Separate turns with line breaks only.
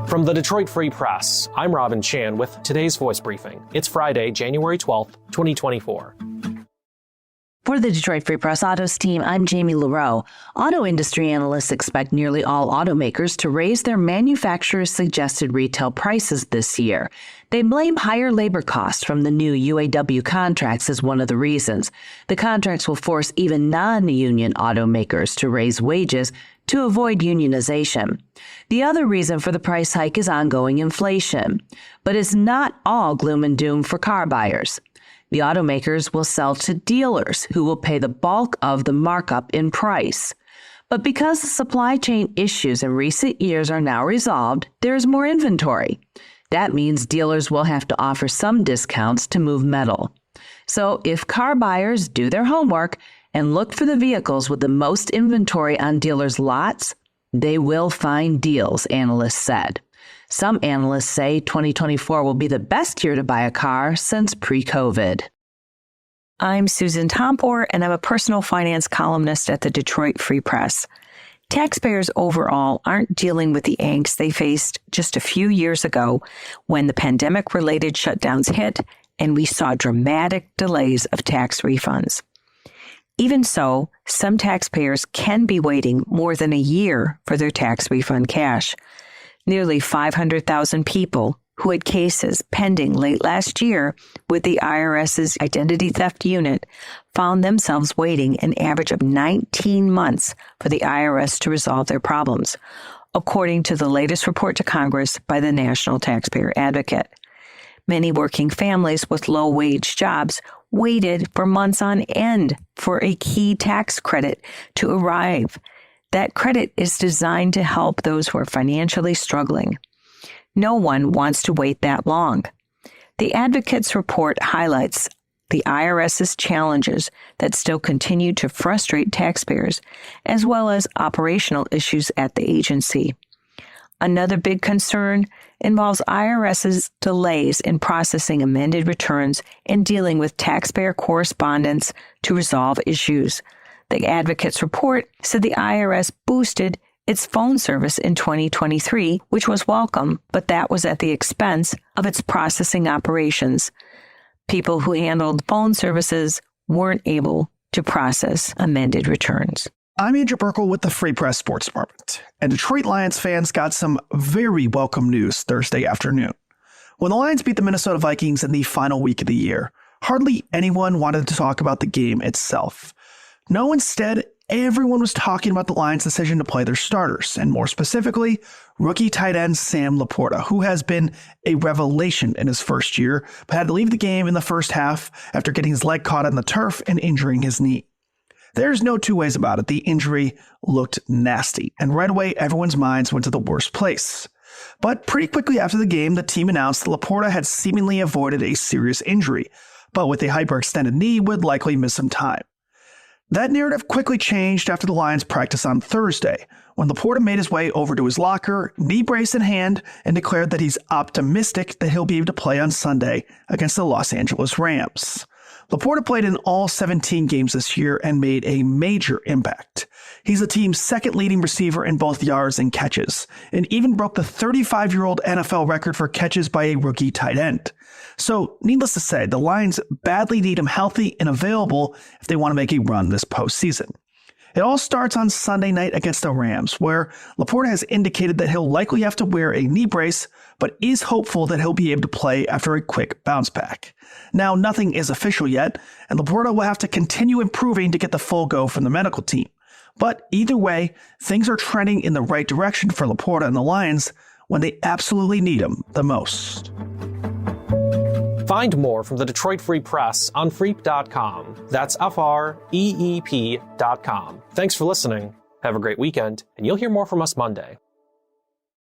From the Detroit Free Press, I'm Robin Chan with today's Voice Briefing. It's Friday, January 12th, 2024.
For the Detroit Free Press Autos team, I'm Jamie Leroux. Auto industry analysts expect nearly all automakers to raise their manufacturers' suggested retail prices this year. They blame higher labor costs from the new UAW contracts as one of the reasons. The contracts will force even non-union automakers to raise wages to avoid unionization. The other reason for the price hike is ongoing inflation. But it's not all gloom and doom for car buyers. The automakers will sell to dealers who will pay the bulk of the markup in price. But because the supply chain issues in recent years are now resolved, there is more inventory. That means dealers will have to offer some discounts to move metal. So if car buyers do their homework and look for the vehicles with the most inventory on dealers' lots, they will find deals, analysts said. Some analysts say 2024 will be the best year to buy a car since pre-COVID.
I'm Susan Tompor, and I'm a personal finance columnist at the Detroit Free Press. Taxpayers overall aren't dealing with the angst they faced just a few years ago when the pandemic-related shutdowns hit and we saw dramatic delays of tax refunds. Even so, some taxpayers can be waiting more than a year for their tax refund cash. Nearly 500,000 people who had cases pending late last year with the IRS's Identity Theft Unit found themselves waiting an average of 19 months for the IRS to resolve their problems, according to the latest report to Congress by the National Taxpayer Advocate. Many working families with low-wage jobs waited for months on end for a key tax credit to arrive. That credit is designed to help those who are financially struggling. No one wants to wait that long. The Advocate's report highlights the IRS's challenges that still continue to frustrate taxpayers, as well as operational issues at the agency. Another big concern involves IRS's delays in processing amended returns and dealing with taxpayer correspondence to resolve issues. The Advocate's report said the IRS boosted its phone service in 2023, which was welcome, but that was at the expense of its processing operations. People who handled phone services weren't able to process amended returns.
I'm Andrew Burkle with the Free Press Sports Department, and Detroit Lions fans got some very welcome news Thursday afternoon. When the Lions beat the Minnesota Vikings in the final week of the year, hardly anyone wanted to talk about the game itself. No, instead, everyone was talking about the Lions' decision to play their starters, and more specifically, rookie tight end Sam Laporta, who has been a revelation in his first year, but had to leave the game in the first half after getting his leg caught on the turf and injuring his knee. There's no two ways about it. The injury looked nasty, and right away, everyone's minds went to the worst place. But pretty quickly after the game, the team announced that Laporta had seemingly avoided a serious injury, but with a hyperextended knee would likely miss some time. That narrative quickly changed after the Lions practice on Thursday, when Laporta made his way over to his locker, knee brace in hand, and declared that he's optimistic that he'll be able to play on Sunday against the Los Angeles Rams. Laporta played in all 17 games this year and made a major impact. He's the team's second leading receiver in both yards and catches, and even broke the 35-year-old NFL record for catches by a rookie tight end. So, needless to say, the Lions badly need him healthy and available if they want to make a run this postseason. It all starts on Sunday night against the Rams, where Laporta has indicated that he'll likely have to wear a knee brace, but is hopeful that he'll be able to play after a quick bounce back. Now, nothing is official yet, and Laporta will have to continue improving to get the full go from the medical team. But either way, things are trending in the right direction for Laporta and the Lions when they absolutely need him the most.
Find more from the Detroit Free Press on Freep.com. That's FREEP.com. Thanks for listening. Have a great weekend, and you'll hear more from us Monday.